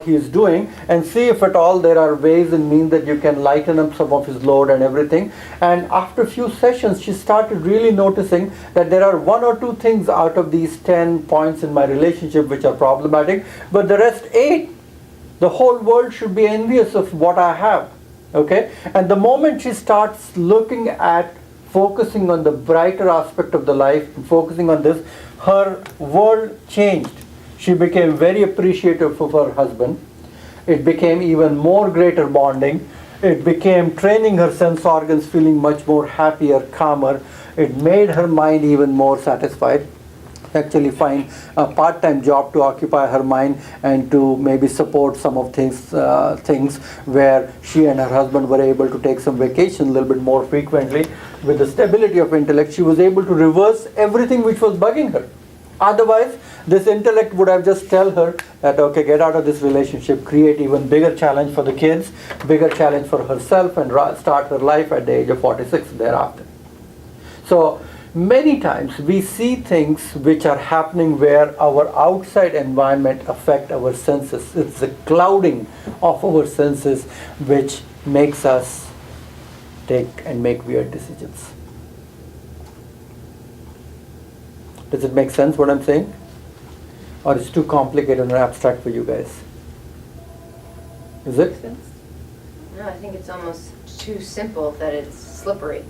he is doing, and see if at all there are ways and means that you can lighten up some of his load and everything. And after a few sessions, she started really noticing that there are 1 or 2 things out of these 10 points in my relationship which are problematic, but the rest 8, the whole world should be envious of what I have. Okay? And the moment she starts looking at focusing on the brighter aspect of the life, focusing on this, her world changed. She became very appreciative of her husband. It became even more greater bonding. It became training her sense organs, feeling much more happier, calmer. It made her mind even more satisfied. Actually find a part-time job to occupy her mind and to maybe support some of things where she and her husband were able to take some vacation a little bit more frequently. With the stability of intellect, she was able to reverse everything which was bugging her. Otherwise, this intellect would have just tell her that, okay, get out of this relationship, create even bigger challenge for the kids, bigger challenge for herself, and start her life at the age of 46 thereafter. So many times we see things which are happening where our outside environment affect our senses. It's the clouding of our senses which makes us take and make weird decisions. Does it make sense what I'm saying? Or it's too complicated and abstract for you guys? Is it? Makes sense. No, I think it's almost too simple that it's slippery.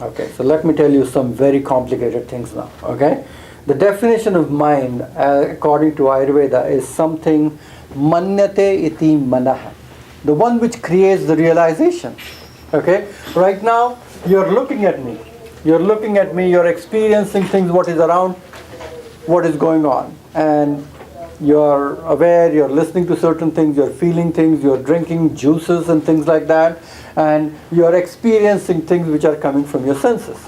Okay, so let me tell you some very complicated things now, okay? The definition of mind, according to Ayurveda, is something manyate iti manaha, the one which creates the realization, okay? Right now, you're looking at me. You're experiencing things, what is around, what is going on. And you're aware, you're listening to certain things, you're feeling things, you're drinking juices and things like that. And you're experiencing things which are coming from your senses.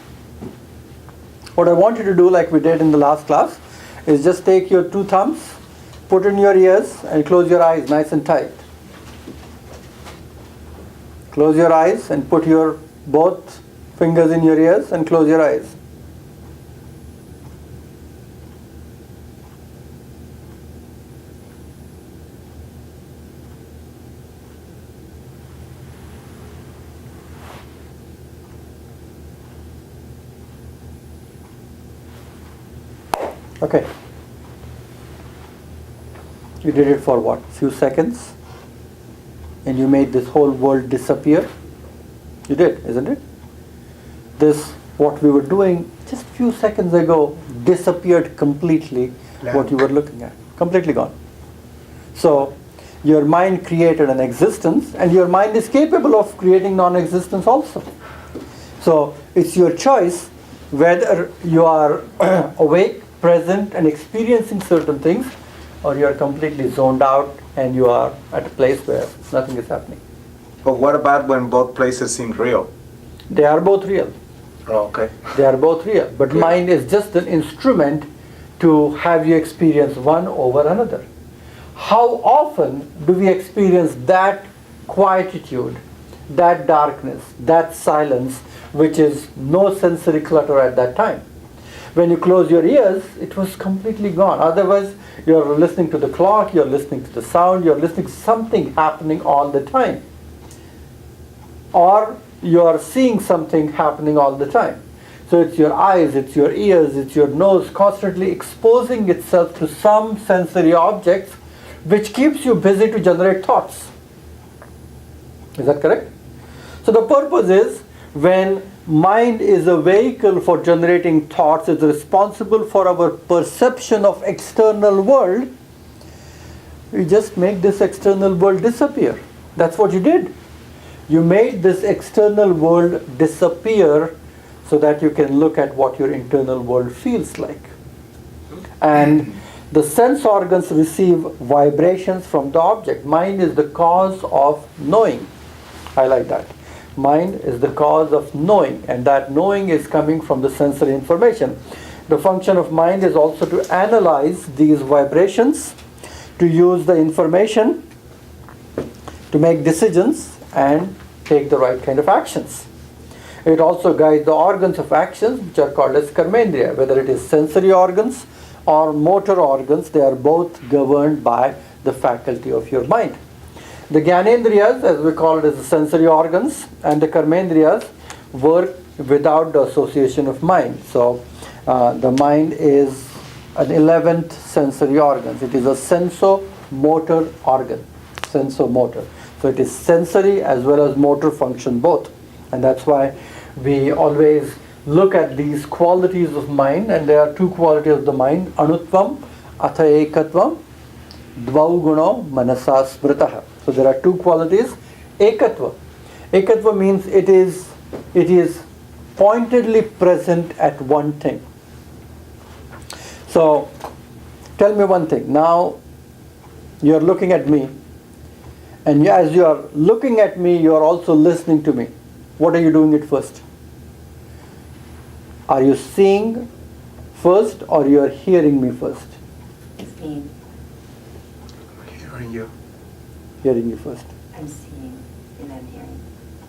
What I want you to do, like we did in the last class, is just take your 2 thumbs, put in your ears, and close your eyes nice and tight. Close your eyes and put your both fingers in your ears and close your eyes. Okay. You did it for what? Few seconds? And you made this whole world disappear? You did, isn't it? This, what we were doing just few seconds ago, disappeared completely. Blank. What you were looking at. Completely gone. So, your mind created an existence, and your mind is capable of creating non-existence also. So, it's your choice whether you are awake, present, and experiencing certain things, or you are completely zoned out and you are at a place where nothing is happening. But what about when both places seem real? They are both real. Oh, okay. They are both real. But Good. Mind is just an instrument to have you experience one over another. How often do we experience that quietude, that darkness, that silence, which is no sensory clutter at that time? When you close your ears, it was completely gone. Otherwise, you're listening to the clock, you're listening to the sound, you're listening to something happening all the time. Or you're seeing something happening all the time. So it's your eyes, it's your ears, it's your nose constantly exposing itself to some sensory objects which keeps you busy to generate thoughts. Is that correct? So the purpose is, when mind is a vehicle for generating thoughts, it's responsible for our perception of external world, you just make this external world disappear. That's what you did. You made this external world disappear so that you can look at what your internal world feels like. And the sense organs receive vibrations from the object. Mind is the cause of knowing. I like that. Mind is the cause of knowing, and that knowing is coming from the sensory information. The function of mind is also to analyze these vibrations, to use the information to make decisions and take the right kind of actions. It also guides the organs of actions, which are called as karmendriya. Whether it is sensory organs or motor organs, they are both governed by the faculty of your mind. The Gyanendriyas, as we call it, as the sensory organs, and the Karmendriyas work without the association of mind. So the mind is an 11th sensory organ. It is a sensomotor organ. Sensomotor. So it is sensory as well as motor function both. And that's why we always look at these qualities of mind, and there are two qualities of the mind: anutvam, atha ekatvam, dvau guno manasa smritaha. So there are two qualities. Ekatva. Ekatva means it is pointedly present at one thing. So tell me one thing. Now you're looking at me, and as you are looking at me, you are also listening to me. What are you doing at first? Are you seeing first, or you are hearing me first? Seeing. Hearing you. Hearing you first. I'm seeing and I'm hearing.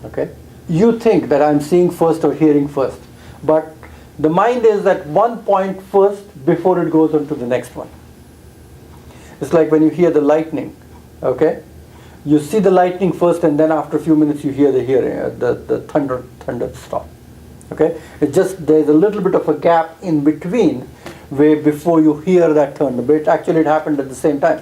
Okay? You think that I'm seeing first or hearing first, but the mind is at one point first before it goes on to the next one. It's like when you hear the lightning, okay? You see the lightning first, and then after a few minutes you hear the thunder stop. Okay? It just, there's a little bit of a gap in between where before you hear that thunder, but it happened at the same time.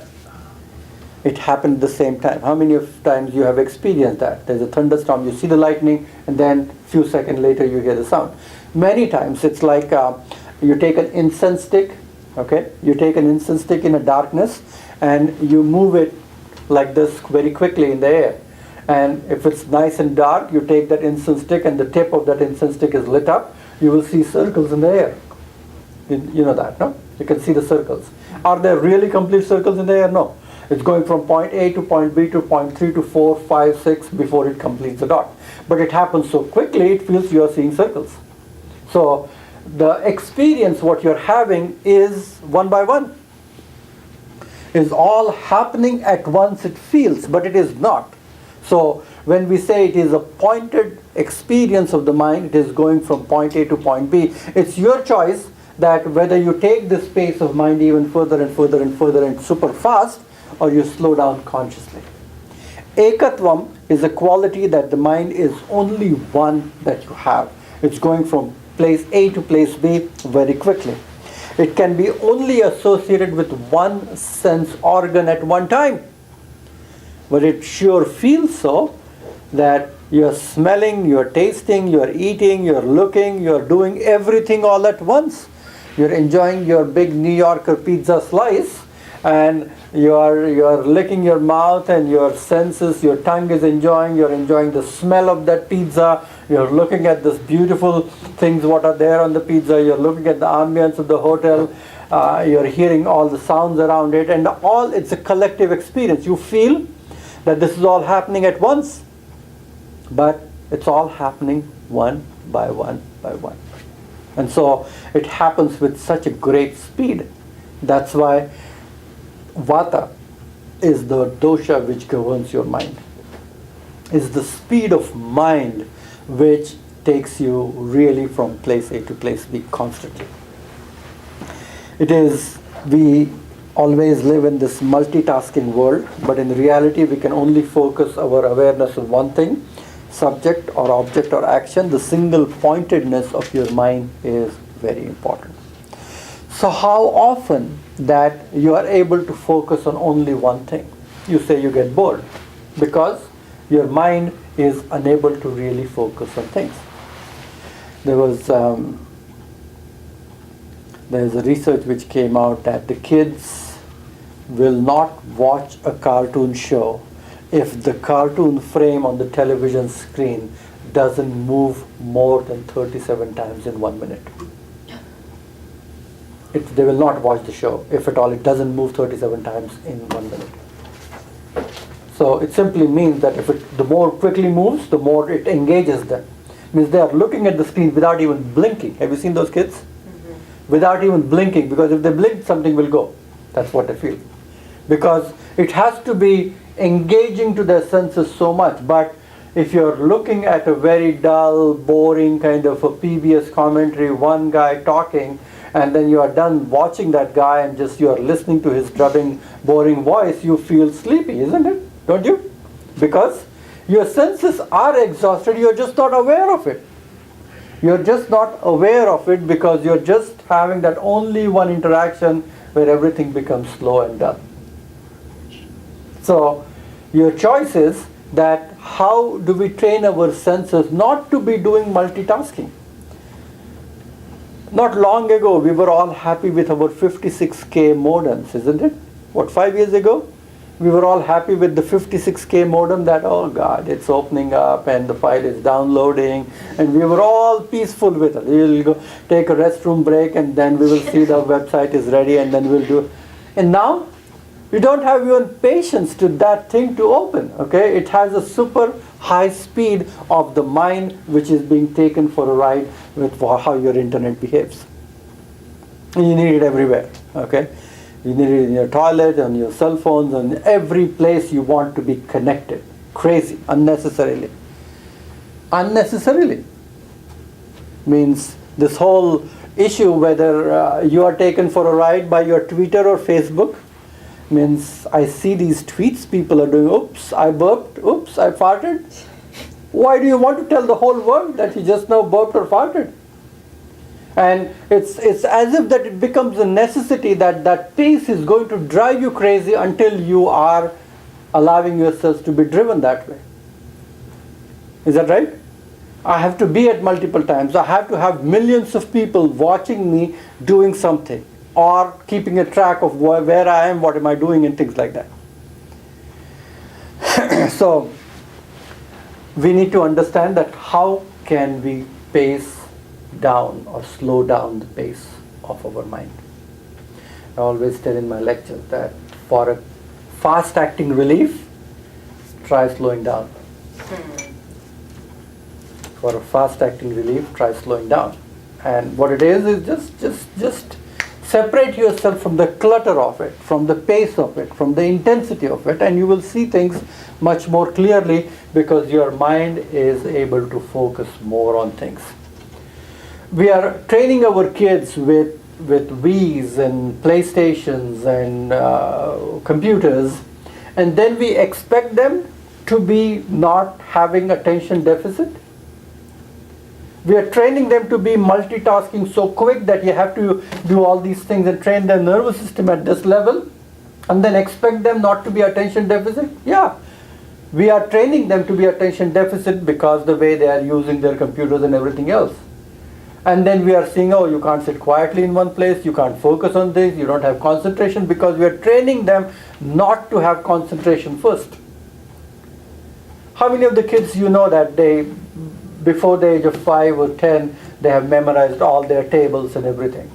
It happened at the same time. How many of times you have experienced that? There's a thunderstorm, you see the lightning, and then a few seconds later you hear the sound. Many times it's like you take an incense stick, okay? You take an incense stick in a darkness and you move it like this very quickly in the air. And if it's nice and dark, you take that incense stick and the tip of that incense stick is lit up, you will see circles in the air. You know that, no? You can see the circles. Are there really complete circles in the air? No. It's going from point A to point B to point 3 to 4, 5, 6 before it completes the dot. But it happens so quickly, it feels you are seeing circles. So the experience, what you're having is one by one. Is all happening at once, it feels, but it is not. So when we say it is a pointed experience of the mind, it is going from point A to point B. It's your choice that whether you take this pace of mind even further and further and further and super fast, or you slow down consciously. Ekatvam is a quality that the mind is only one that you have. It's going from place A to place B very quickly. It can be only associated with one sense organ at one time. But it sure feels so that you're smelling, you're tasting, you're eating, you're looking, you're doing everything all at once. You're enjoying your big New Yorker pizza slice, and you're licking your mouth and your senses, your tongue is enjoying, you're enjoying the smell of that pizza, you're looking at this beautiful things what are there on the pizza, you're looking at the ambience of the hotel, you're hearing all the sounds around it, and all, it's a collective experience. You feel that this is all happening at once, but it's all happening one by one by one. And so it happens with such a great speed. That's why Vata is the dosha which governs your mind. It's the speed of mind which takes you really from place A to place B constantly. It is, we always live in this multitasking world, but in reality we can only focus our awareness on one thing, subject or object or action. The single pointedness of your mind is very important. So how often that you are able to focus on only one thing? You say you get bored because your mind is unable to really focus on things. There's a research which came out that the kids will not watch a cartoon show if the cartoon frame on the television screen doesn't move more than 37 times in 1 minute. They will not watch the show if at all it doesn't move 37 times in 1 minute. So it simply means that the more quickly moves, the more it engages them. Means they are looking at the screen without even blinking. Have you seen those kids? Mm-hmm. Without even blinking, because if they blink, something will go. That's what they feel. Because it has to be engaging to their senses so much. But if you're looking at a very dull, boring kind of a PBS commentary, one guy talking, and then you are done watching that guy and just you are listening to his drubbing, boring voice, you feel sleepy, isn't it? Don't you? Because your senses are exhausted, you're just not aware of it. You're just not aware of it because you're just having that only one interaction where everything becomes slow and dull. So your choice is that how do we train our senses not to be doing multitasking? Not long ago, we were all happy with our 56K modems, isn't it? What, 5 years ago? We were all happy with the 56K modem that, oh God, it's opening up and the file is downloading, and we were all peaceful with it. We'll go take a restroom break and then we will see the website is ready and then we'll do. And now, we don't have even patience to that thing to open, okay? It has a super high speed of the mind which is being taken for a ride with how your internet behaves. And you need it everywhere, okay? You need it in your toilet, on your cell phones, on every place you want to be connected. Crazy, unnecessarily. Unnecessarily. Means this whole issue whether you are taken for a ride by your Twitter or Facebook, means I see these tweets people are doing, oops, I burped, oops, I farted. Why do you want to tell the whole world that you just now burped or farted? And it's as if that it becomes a necessity that that pace is going to drive you crazy until you are allowing yourselves to be driven that way. Is that right? I have to be at multiple times. I have to have millions of people watching me doing something or keeping a track of where I am, what am I doing, and things like that. So we need to understand that how can we pace down or slow down the pace of our mind. I always tell in my lectures that for a fast acting relief, try slowing down. For a fast acting relief, try slowing down. And what it is just separate yourself from the clutter of it, from the pace of it, from the intensity of it, and you will see things much more clearly because your mind is able to focus more on things. We are training our kids with Wiis and PlayStations and computers, and then we expect them to be not having attention deficit. We are training them to be multitasking so quick that you have to do all these things and train their nervous system at this level, and then expect them not to be attention deficit. Yeah, we are training them to be attention deficit because the way they are using their computers and everything else. And then we are seeing, oh, you can't sit quietly in one place, you can't focus on this, you don't have concentration, because we are training them not to have concentration first. How many of the kids you know that before the age of 5 or 10, they have memorized all their tables and everything?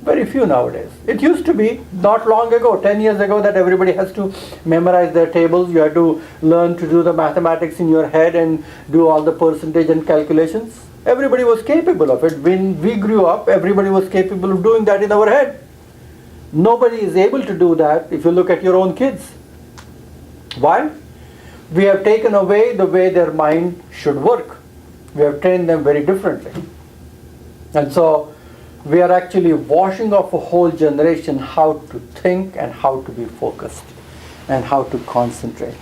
Very few nowadays. It used to be not long ago, 10 years ago, that everybody has to memorize their tables. You have to learn to do the mathematics in your head and do all the percentage and calculations. Everybody was capable of it. When we grew up, everybody was capable of doing that in our head. Nobody is able to do that if you look at your own kids. Why? We have taken away the way their mind should work. We have trained them very differently. And so we are actually washing off a whole generation how to think and how to be focused and how to concentrate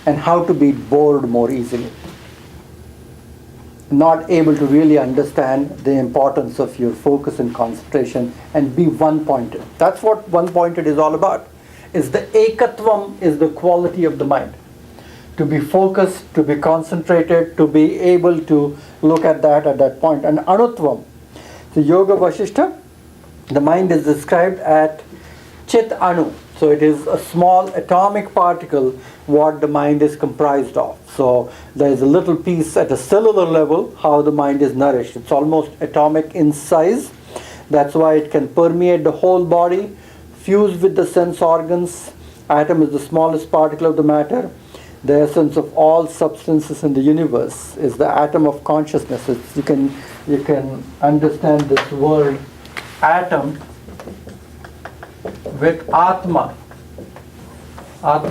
and how to be bored more easily. Not able to really understand the importance of your focus and concentration and be one-pointed. That's what one-pointed is all about. Is the ekatvam is the quality of the mind. To be focused, to be concentrated, to be able to look at that point. And anutvam, so Yoga Vasishtha, the mind is described at Chit Anu. So it is a small atomic particle what the mind is comprised of. So there is a little piece at a cellular level how the mind is nourished. It's almost atomic in size. That's why it can permeate the whole body, fuse with the sense organs. Atom is the smallest particle of the matter. The essence of all substances in the universe is the atom of consciousness. You can understand this word atom with Atma. Atma